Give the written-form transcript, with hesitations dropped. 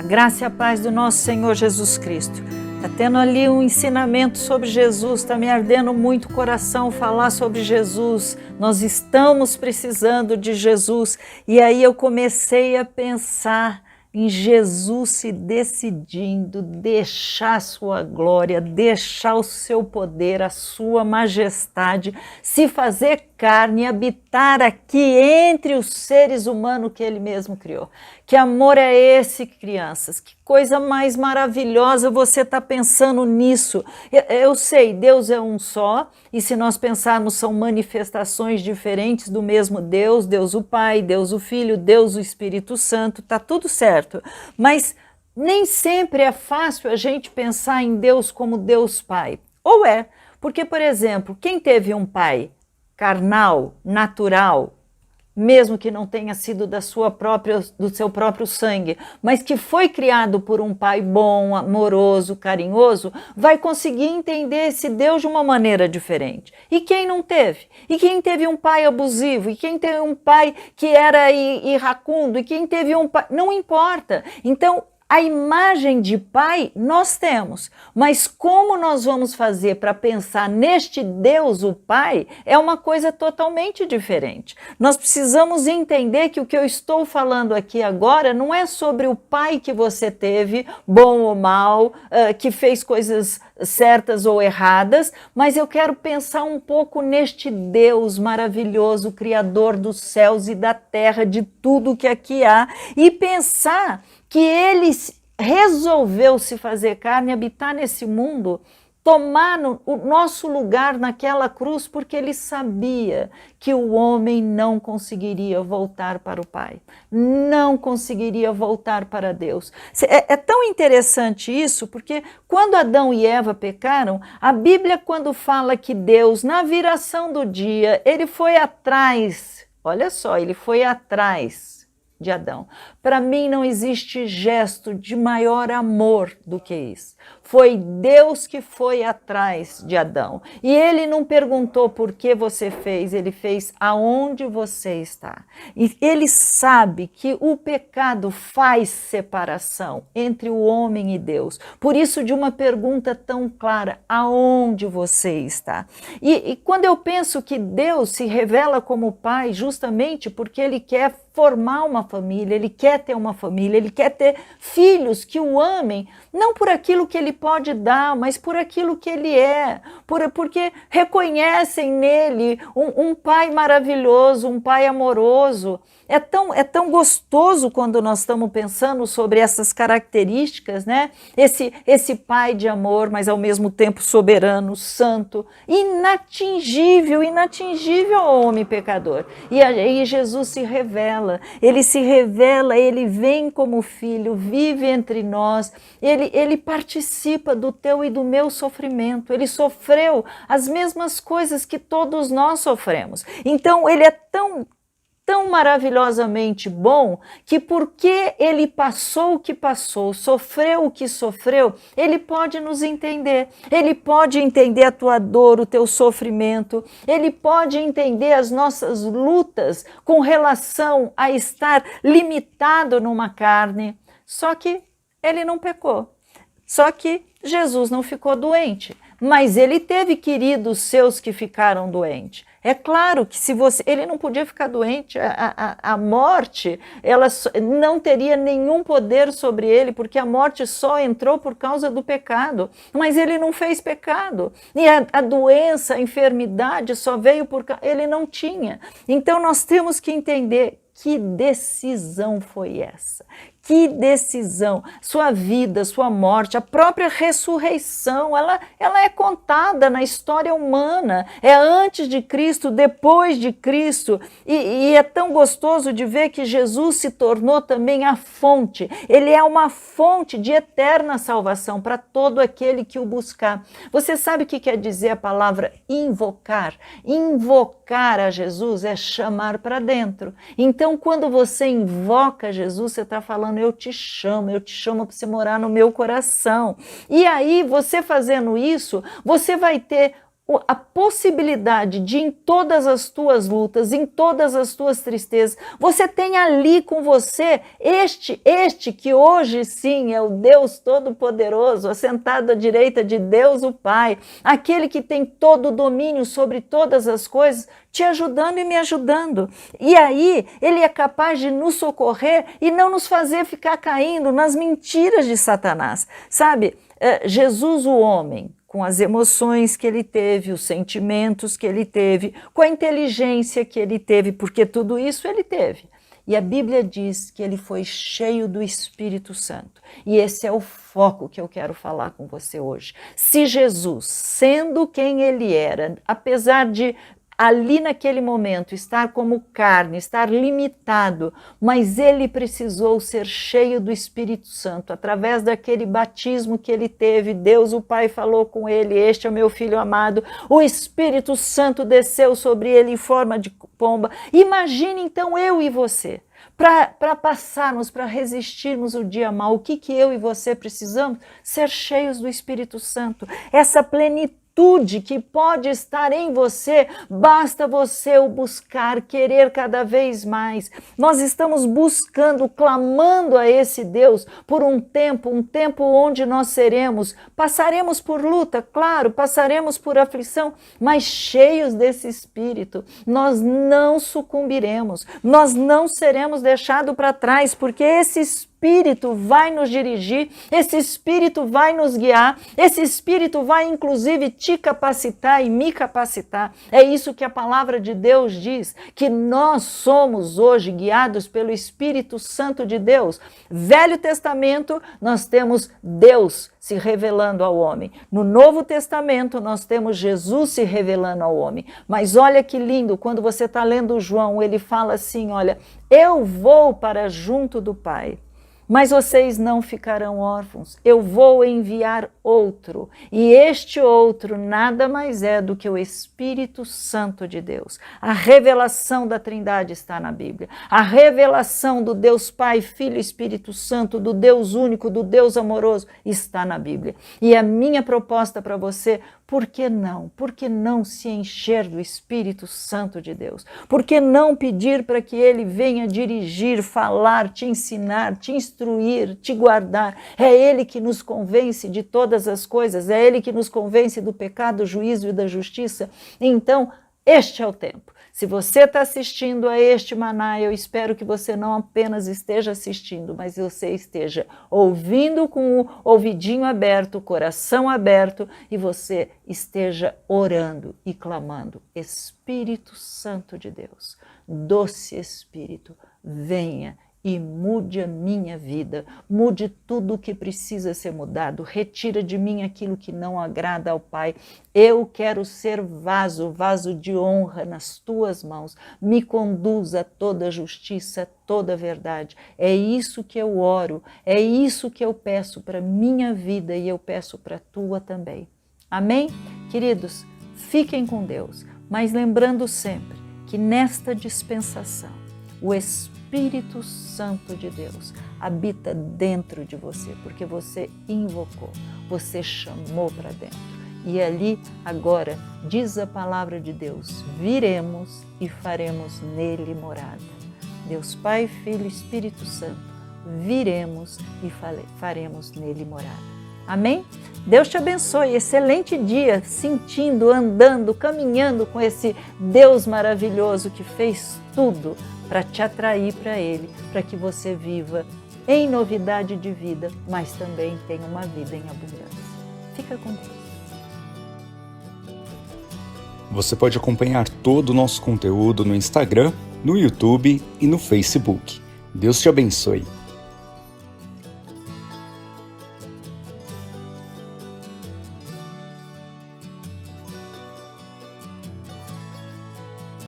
Graça e a paz do nosso Senhor Jesus Cristo. Está tendo ali um ensinamento sobre Jesus, está me ardendo muito o coração falar sobre Jesus. Nós estamos precisando de Jesus. E aí eu comecei a pensar em Jesus se decidindo deixar a sua glória, deixar o seu poder, a sua majestade, se fazer carne e habitar aqui entre os seres humanos que ele mesmo criou. Que amor é esse, crianças? Que coisa mais maravilhosa você está pensando nisso. Eu sei, Deus é um só, e se nós pensarmos, são manifestações diferentes do mesmo Deus, Deus o Pai, Deus o Filho, Deus o Espírito Santo, tá tudo certo. Mas nem sempre é fácil a gente pensar em Deus como Deus Pai. Ou é, porque, por exemplo, quem teve um pai carnal, natural, mesmo que não tenha sido do seu próprio sangue, mas que foi criado por um pai bom, amoroso, carinhoso, vai conseguir entender esse Deus de uma maneira diferente. E quem não teve? E quem teve um pai abusivo? E quem teve um pai que era iracundo? E quem teve um pai... Não importa. Então, a imagem de pai nós temos, mas como nós vamos fazer para pensar neste Deus, o Pai, é uma coisa totalmente diferente. Nós precisamos entender que o que eu estou falando aqui agora não é sobre o pai que você teve, bom ou mal, que fez coisas certas ou erradas, mas eu quero pensar um pouco neste Deus maravilhoso, Criador dos céus e da terra, de tudo que aqui há, e pensar que ele resolveu se fazer carne, habitar nesse mundo, tomar o nosso lugar naquela cruz, porque ele sabia que o homem não conseguiria voltar para o Pai, não conseguiria voltar para Deus. É tão interessante isso, porque quando Adão e Eva pecaram, a Bíblia, quando fala que Deus, na viração do dia, ele foi atrás, olha só, ele foi atrás de Adão. Para mim não existe gesto de maior amor do que isso. Foi Deus que foi atrás de Adão. E ele não perguntou por que você fez, ele fez aonde você está. E ele sabe que o pecado faz separação entre o homem e Deus. Por isso, de uma pergunta tão clara, aonde você está? E quando eu penso que Deus se revela como Pai, justamente porque ele quer formar uma família, ele quer ter uma família, ele quer ter filhos que o amem, não por aquilo que ele pode dar, mas por aquilo que ele é, porque reconhecem nele um pai maravilhoso, um pai amoroso. É tão gostoso quando nós estamos pensando sobre essas características, né? Esse pai de amor, mas ao mesmo tempo soberano, santo, inatingível ao homem pecador. E aí Jesus se revela, ele vem como filho, vive entre nós, ele participa do teu e do meu sofrimento, ele sofreu as mesmas coisas que todos nós sofremos. Então ele é tão maravilhosamente bom, que porque ele passou o que passou, sofreu o que sofreu, ele pode nos entender, ele pode entender a tua dor, o teu sofrimento, ele pode entender as nossas lutas com relação a estar limitado numa carne, só que ele não pecou, só que Jesus não ficou doente, mas ele teve queridos seus que ficaram doentes. É claro que ele não podia ficar doente, a morte ela não teria nenhum poder sobre ele, porque a morte só entrou por causa do pecado, mas ele não fez pecado, e a doença, a enfermidade só veio ele não tinha. Então nós temos que entender que decisão foi essa? Que decisão! Sua vida, sua morte, a própria ressurreição, ela é contada na história humana. É antes de Cristo, depois de Cristo. E é tão gostoso de ver que Jesus se tornou também a fonte. Ele é uma fonte de eterna salvação para todo aquele que o buscar. Você sabe o que quer dizer a palavra invocar? Invocar a Jesus é chamar para dentro. Então, quando você invoca Jesus, você está falando, eu te chamo para você morar no meu coração. E aí, você fazendo isso, você vai ter a possibilidade de, em todas as tuas lutas, em todas as tuas tristezas, você tem ali com você este que hoje sim é o Deus Todo-Poderoso, assentado à direita de Deus o Pai, aquele que tem todo o domínio sobre todas as coisas, te ajudando e me ajudando. E aí ele é capaz de nos socorrer e não nos fazer ficar caindo nas mentiras de Satanás. Sabe, Jesus o homem, com as emoções que ele teve, os sentimentos que ele teve, com a inteligência que ele teve, porque tudo isso ele teve. E a Bíblia diz que ele foi cheio do Espírito Santo. E esse é o foco que eu quero falar com você hoje. Se Jesus, sendo quem ele era, apesar de ali naquele momento estar como carne, estar limitado, mas ele precisou ser cheio do Espírito Santo, através daquele batismo que ele teve, Deus o Pai falou com ele, este é o meu filho amado, o Espírito Santo desceu sobre ele em forma de pomba. Imagine então eu e você, para passarmos, para resistirmos o dia mau, o que eu e você precisamos? Ser cheios do Espírito Santo, essa plenitude que pode estar em você, basta você o buscar, querer cada vez mais. Nós estamos buscando, clamando a esse Deus por um tempo onde nós passaremos por luta, claro, passaremos por aflição, mas cheios desse Espírito, nós não sucumbiremos, nós não seremos deixados para trás, porque esse Espírito vai nos dirigir, esse Espírito vai nos guiar, esse Espírito vai inclusive te capacitar e me capacitar. É isso que a palavra de Deus diz, que nós somos hoje guiados pelo Espírito Santo de Deus. Velho Testamento, nós temos Deus se revelando ao homem. No Novo Testamento, nós temos Jesus se revelando ao homem. Mas olha que lindo, quando você está lendo João, ele fala assim, olha, eu vou para junto do Pai. Mas vocês não ficarão órfãos, eu vou enviar outro, e este outro nada mais é do que o Espírito Santo de Deus. A revelação da Trindade está na Bíblia, a revelação do Deus Pai, Filho e Espírito Santo, do Deus único, do Deus amoroso, está na Bíblia. E a minha proposta para você, por que não? Por que não se encher do Espírito Santo de Deus? Por que não pedir para que Ele venha dirigir, falar, te ensinar, te instruir, te guardar? É Ele que nos convence de todas as coisas, é Ele que nos convence do pecado, do juízo e da justiça. Então, este é o tempo. Se você está assistindo a este Maná, eu espero que você não apenas esteja assistindo, mas você esteja ouvindo com o ouvidinho aberto, o coração aberto, e você esteja orando e clamando. Espírito Santo de Deus, doce Espírito, venha e mude a minha vida, mude tudo o que precisa ser mudado, retira de mim aquilo que não agrada ao Pai. Eu quero ser vaso de honra nas tuas mãos, me conduza a toda justiça, a toda verdade. É isso que eu oro, é isso que eu peço para a minha vida e eu peço para a tua também. Amém? Queridos, fiquem com Deus, mas lembrando sempre que nesta dispensação, o Espírito Santo de Deus habita dentro de você, porque você invocou, você chamou para dentro. E ali, agora, diz a palavra de Deus, viremos e faremos nele morada. Deus Pai, Filho e Espírito Santo, viremos e faremos nele morada. Amém? Deus te abençoe, excelente dia, sentindo, andando, caminhando com esse Deus maravilhoso que fez tudo para te atrair para Ele, para que você viva em novidade de vida, mas também tenha uma vida em abundância. Fica com Deus. Você pode acompanhar todo o nosso conteúdo no Instagram, no YouTube e no Facebook. Deus te abençoe.